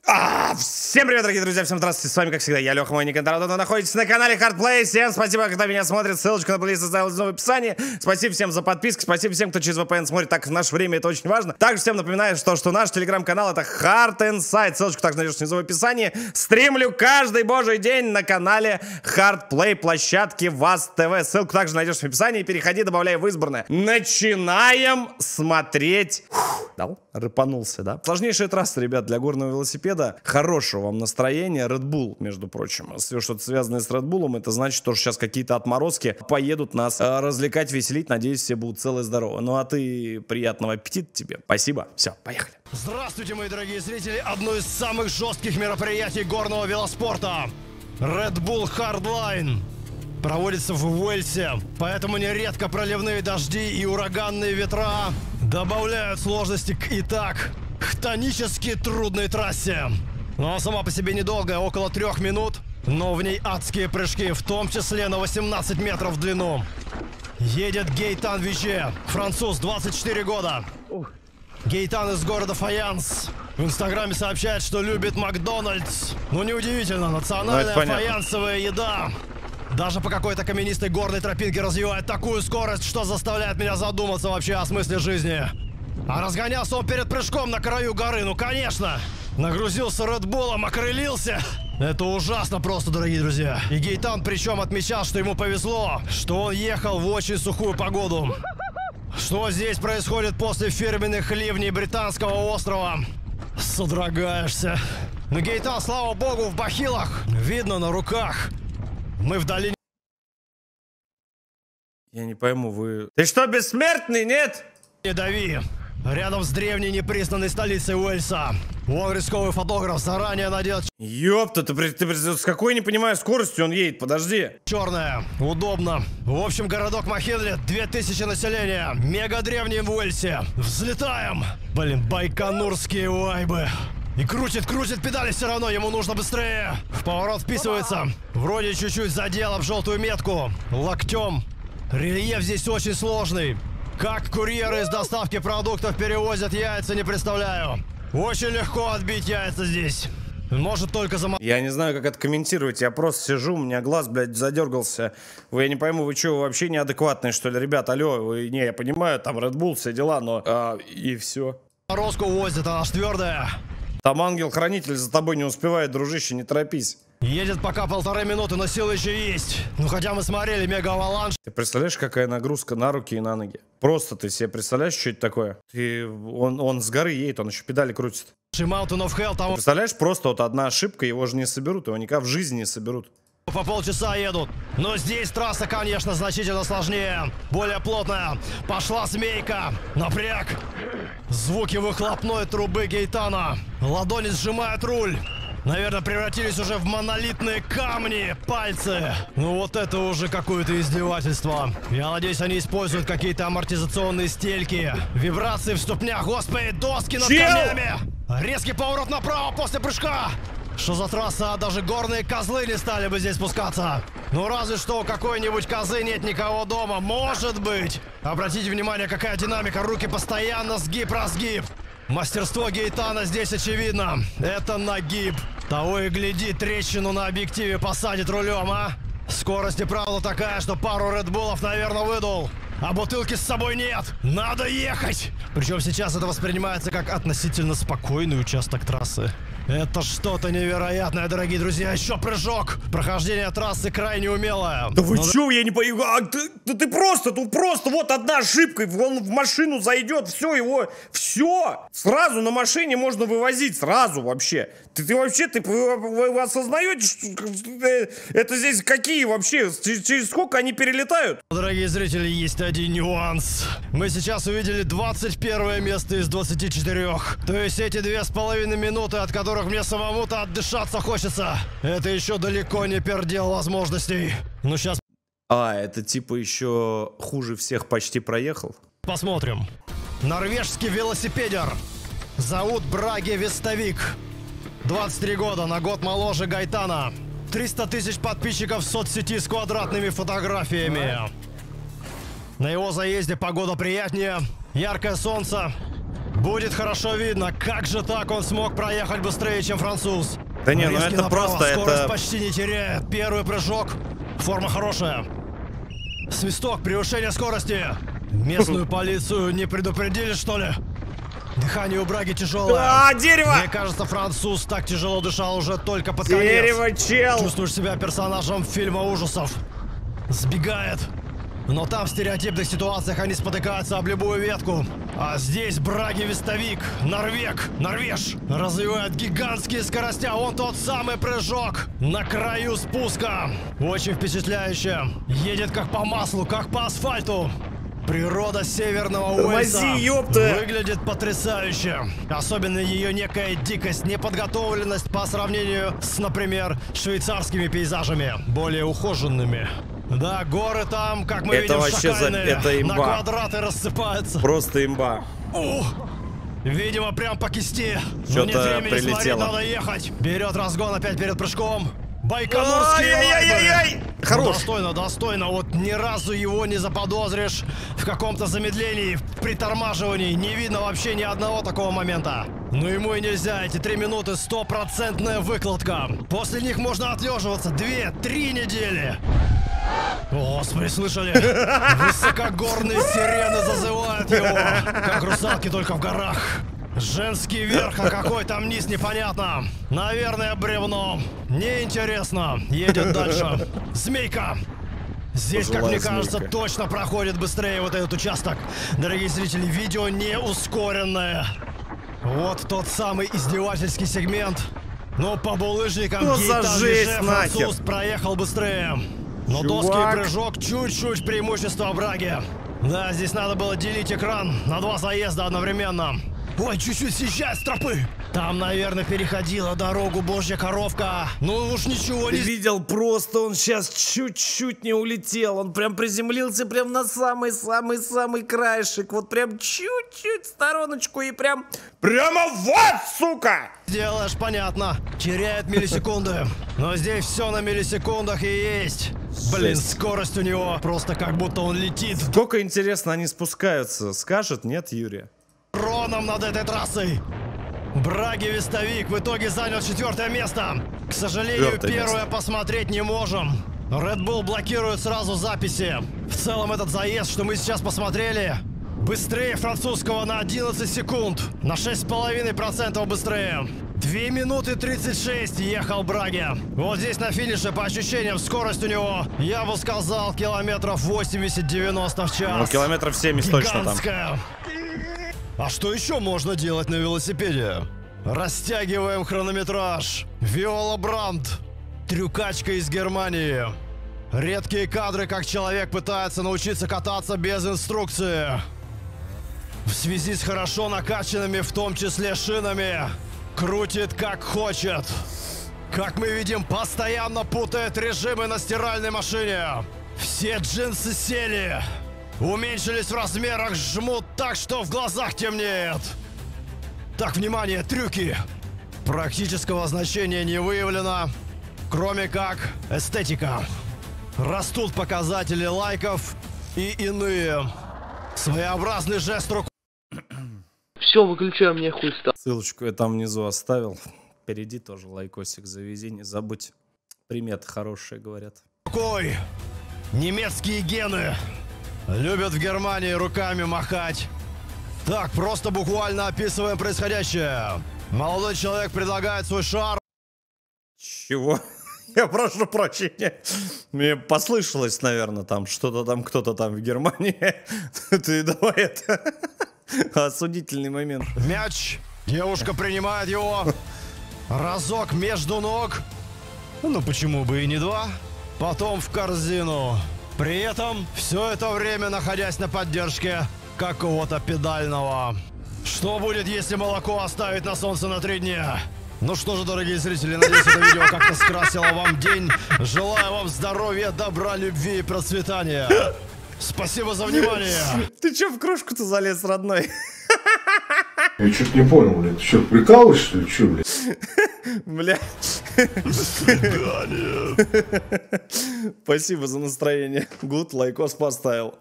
Всем привет, дорогие друзья, всем здравствуйте, с вами, как всегда, я, Леха, мой ник Интернет, вы находитесь на канале Hardplay. Всем спасибо, кто меня смотрит, ссылочку на плейлист оставил в описании. Спасибо всем за подписку, спасибо всем, кто через VPN смотрит, так как в наше время это очень важно. Также всем напоминаю, что наш телеграм-канал это Hard Inside, ссылочку также найдешь внизу в описании. Стримлю каждый божий день на канале Hardplay, площадки ВАЗ ТВ, ссылку также найдешь в описании, переходи, добавляй в избранное. Начинаем смотреть. Дал? Рыпанулся, да? Сложнейшая трасса, ребят, для горного велосипеда. Хорошего вам настроения. Red Bull, между прочим. Все что-то связанное с Red Bull, это значит, что сейчас какие-то отморозки поедут нас развлекать, веселить. Надеюсь, все будут целы и здоровы. Ну а ты, приятного аппетита тебе. Спасибо. Все, поехали. Здравствуйте, мои дорогие зрители. Одно из самых жестких мероприятий горного велоспорта. Red Bull Hardline. Проводится в Уэльсе, поэтому нередко проливные дожди и ураганные ветра добавляют сложности к и так хтонически трудной трассе. Она сама по себе недолгая, около 3 минут, но в ней адские прыжки, в том числе на 18 метров в длину. Едет Гейтан Виче, француз, 24 года. Гейтан из города Фаянс. В инстаграме сообщает, что любит Макдональдс. Ну неудивительно, национальная фаянсовая еда. Даже по какой-то каменистой горной тропинке развивает такую скорость, что заставляет меня задуматься вообще о смысле жизни. А разгонялся он перед прыжком на краю горы, ну конечно. Нагрузился Редбулом, окрылился. Это ужасно просто, дорогие друзья. И Гейтан причем отмечал, что ему повезло, что он ехал в очень сухую погоду. Что здесь происходит после фирменных ливней британского острова? Содрогаешься. Но Гейтан, слава богу, в бахилах. Видно на руках. Мы в долине... Я не пойму, вы... Ты что, бессмертный, нет? Не дави. Рядом с древней непризнанной столицей Уэльса. Он рисковый фотограф, заранее надел... Ёпта, ты с какой, не понимаю, скоростью он едет, подожди. Черная, удобно. В общем, городок Махинли, 2000 населения. Мега древний в Уэльсе. Взлетаем. Блин, байконурские вайбы. И крутит педали все равно, ему нужно быстрее. В поворот вписывается. Вроде чуть-чуть задел об желтую метку. Локтем. Рельеф здесь очень сложный. Как курьеры из доставки продуктов перевозят яйца, не представляю. Очень легко отбить яйца здесь. Может только за... Я не знаю, как это комментировать. Я просто сижу, у меня глаз, блядь, задергался. Я не пойму, вы что, вы вообще неадекватные, что ли? Ребят, алло, вы... Не, я понимаю, там Red Bull, все дела, но... и все. Морозку возит, она ж твердая. Там ангел-хранитель за тобой не успевает, дружище, не торопись. Едет пока 1,5 минуты, но силы еще есть. Ну хотя мы смотрели мега-аваланж. Ты представляешь, какая нагрузка на руки и на ноги? Просто ты себе представляешь, что это такое? Он с горы едет, он еще педали крутит. Mountain of Hell, там... Ты представляешь, просто вот одна ошибка, его же не соберут, его никак в жизни не соберут. По полчаса едут. Но здесь трасса, конечно, значительно сложнее. Более плотная. Пошла змейка. Напряг. Звуки выхлопной трубы Гейтана. Ладони сжимают руль. Наверное, превратились уже в монолитные камни. Пальцы. Ну вот это уже какое-то издевательство. Я надеюсь, они используют какие-то амортизационные стельки. Вибрации в ступнях. Господи, доски над камнями. Резкий поворот направо после прыжка. Что за трасса? Даже горные козлы не стали бы здесь спускаться. Ну разве что у какой-нибудь козы нет никого дома. Может быть. Обратите внимание, какая динамика. Руки постоянно сгиб-разгиб. Мастерство Гейтана здесь очевидно. Это нагиб. Того и гляди, трещину на объективе посадит рулем, а? Скорость и правда такая, что пару Редбулов, наверное, выдул. А бутылки с собой нет. Надо ехать. Причем сейчас это воспринимается как относительно спокойный участок трассы. Это что-то невероятное, дорогие друзья. Еще прыжок. Прохождение трассы крайне умелое. Да вы чё, я не понимаю. Ты просто вот одна ошибка. Он в машину зайдет, все, его... Все. Сразу на машине можно вывозить. Сразу вообще. Вы осознаете, что это здесь какие вообще? Через сколько они перелетают? Дорогие зрители, есть один нюанс. Мы сейчас увидели 21 место из 24. То есть эти 2,5 минуты, от которых мне самому-то отдышаться хочется. Это еще далеко не передел возможностей. Ну сейчас... Это типа еще хуже всех почти проехал? Посмотрим. Норвежский велосипедер. Зовут Браге Вестовик. 23 года, на год моложе Гейтана. 300 тысяч подписчиков в соцсети с квадратными фотографиями. На его заезде погода приятнее. Яркое солнце. Будет хорошо видно, как же так он смог проехать быстрее, чем француз. Да не, ну Резкий это направо, просто, скорость это... почти не теряет. Первый прыжок. Форма хорошая. Свисток, превышение скорости. Местную полицию не предупредили, что ли? Дыхание у Браги тяжелое. А, дерево! Мне кажется, француз так тяжело дышал уже только под Дерево, конец. чел! Чувствуешь себя персонажем фильма ужасов. Сбегает. Но там в стереотипных ситуациях они спотыкаются об любую ветку. А здесь Браги вестовик, норвеж, развивает гигантские скорости, а он тот самый прыжок на краю спуска. Очень впечатляюще. Едет как по маслу, как по асфальту. Природа Северного Уэльса выглядит потрясающе. Особенно ее некая дикость, неподготовленность по сравнению с, например, швейцарскими пейзажами, более ухоженными. Да, горы там, как мы видим, вообще шакальные, это имба. на квадраты рассыпаются. Просто имба. Видимо, прям по кисти. Что-то Но нет времени прилетело. смотреть, надо ехать. Берет разгон опять перед прыжком. Байконурские Ай-яй-яй-яй! Хорош. Достойно. Вот ни разу его не заподозришь в каком-то замедлении, в притормаживании. Не видно вообще ни одного такого момента. Но ему и нельзя. Эти 3 минуты 100% выкладка. После них можно отлеживаться 2-3 недели. Господи, слышали? Высокогорные сирены зазывают его. Как русалки, только в горах. Женский верх, а какой там низ, непонятно. Наверное, бревно. Неинтересно. Едет дальше. Змейка. Здесь, как мне кажется, точно проходит быстрее вот этот участок. Дорогие зрители, видео не ускоренное. Вот тот самый издевательский сегмент. Но по булыжникам француз проехал быстрее. Но доски и прыжок чуть-чуть преимущество Браги. Да, здесь надо было делить экран на 2 заезда одновременно. Ой, чуть-чуть съезжает с тропы. Там, наверное, переходила дорогу божья коровка. Ну уж ничего не... Ты видел, просто он сейчас чуть-чуть не улетел. Он прям приземлился прям на самый-самый-самый краешек. Вот прям чуть-чуть в стороночку и прям... Прямо вот, сука! Делаешь, понятно. Теряет миллисекунды. Но здесь все на миллисекундах и есть. Блин, скорость у него просто как будто он летит. Сколько, интересно, они спускаются? Скажет, нет, Юрия? Роном над этой трассой. Браги вестовик в итоге занял 4-е место. К сожалению, первое посмотреть не можем. Red Bull блокирует сразу записи. В целом этот заезд, что мы сейчас посмотрели, быстрее французского на 11 секунд. На 6,5% быстрее. 2 минуты 36 ехал Браги. Вот здесь на финише, по ощущениям, скорость у него, я бы сказал, километров 80-90 в час. Ну, километров 70 точно там. А что еще можно делать на велосипеде? Растягиваем хронометраж. Виола Брандт. Трюкачка из Германии. Редкие кадры, как человек пытается научиться кататься без инструкции. В связи с хорошо накачанными, в том числе шинами, крутит как хочет. Как мы видим, постоянно путает режимы на стиральной машине. Все джинсы сели. Уменьшились в размерах, жмут так, что в глазах темнеет. Так, внимание, трюки. Практического значения не выявлено, кроме как эстетика. Растут показатели лайков и иные. Своеобразный жест рукой. Все, выключай, мне хуй стал. Ссылочку я там внизу оставил. Впереди тоже лайкосик завези, не забудь. Приметы хорошие, говорят. Рукой. Немецкие гены. Любят в Германии руками махать. Так, просто буквально описываем происходящее. Молодой человек предлагает свой шар. Чего? Я прошу прощения. Мне послышалось, наверное, там что-то там, кто-то там в Германии. Ты давай это... Осудительный момент. Мяч. Девушка принимает его. Разок между ног. Ну почему бы и не 2. Потом в корзину. При этом все это время находясь на поддержке какого-то педального. Что будет, если молоко оставить на солнце на 3 дня? Ну что же, дорогие зрители, надеюсь, это видео как-то скрасило вам день. Желаю вам здоровья, добра, любви и процветания. Спасибо за внимание. Ты че в кружку-то залез, родной? Я что-то не понял, блядь. Ты что, прикалываешься, что ли? Че, блядь? Бля. Спасибо за настроение. Гуд, лайкос поставил.